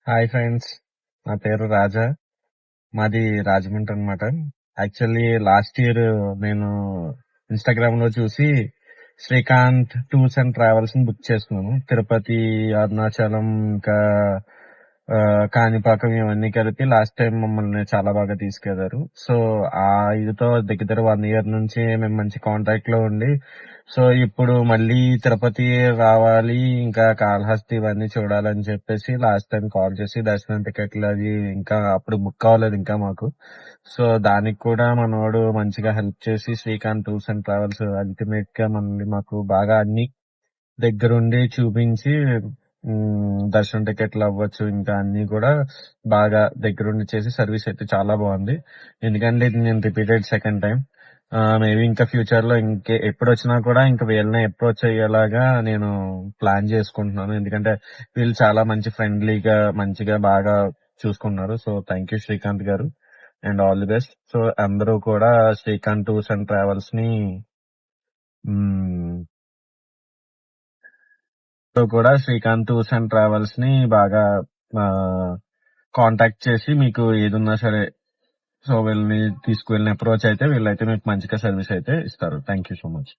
Hi friends. నా పేరు రాజా. మాది రాజమండ్రి అనమాట. యాక్చువల్లీ లాస్ట్ ఇయర్ నేను ఇన్‌స్టాగ్రామ్‌లో చూసి శ్రీకాంత్ టూర్స్ అండ్ ట్రావెల్స్‌ని బుక్ చేసుకున్నాను. తిరుపతి, అరుణాచలం ఇంకా కాణిపాకం ఇవన్నీ కలిపి లాస్ట్ టైమ్ మమ్మల్ని చాలా బాగా తీసుకెళ్లారు. సో, ఆ ఇదితో దగ్గర దగ్గర 1 ఇయర్ నుంచి మేము మంచి కాంటాక్ట్‌లో ఉండి, సో, ఇప్పుడు మళ్ళీ తిరుపతి రావాలి, ఇంకా కాళహస్తి ఇవన్నీ చూడాలని చెప్పేసి లాస్ట్ టైమ్ కాల్ చేసి దర్శనం టికెట్లు అది ఇంకా అప్పుడు బుక్ అవ్వలేదు ఇంకా మాకు. సో, దానికి కూడా మనోడు మంచిగా హెల్ప్ చేసి శ్రీకాంత్ టూర్స్ అండ్ ట్రావెల్స్ అల్టిమేట్‌గా మనల్ని మాకు బాగా అన్ని దగ్గరుండి చూపించి దర్శనం టికెట్లు అవ్వచ్చు, ఇంకా అన్నీ కూడా బాగా దగ్గరుండి చేసి సర్వీస్ అయితే చాలా బాగుంది. ఎందుకంటే ఇది నేను రిపీటెడ్ సెకండ్ టైం. మేబీ ఇంకా ఫ్యూచర్‌లో ఎప్పుడొచ్చినా కూడా ఇంక వీళ్ళనే అప్రోచ్ అయ్యేలాగా నేను ప్లాన్ చేసుకుంటున్నాను. ఎందుకంటే వీళ్ళు చాలా మంచి ఫ్రెండ్లీగా, మంచిగా బాగా చూసుకున్నారు. సో, థాంక్ యూ శ్రీకాంత్ గారు and all the best. So, అందరూ కూడా శ్రీకాంత్ టూర్స్ అండ్ ట్రావెల్స్‌ని హ్మ్. శ్రీకాంత్ టూర్స్ అండ్ ట్రావెల్స్‌ని బాగా ఆహ్, కాంటాక్ట్ చేసి మీకు ఏదున్నా సరే, సో, వీళ్ళని తీసుకువెళ్ళిన అప్రోచ్ అయితే వీళ్ళైతే మీకు మంచిగా సర్వీస్ అయితే ఇస్తారు. Thank you so much.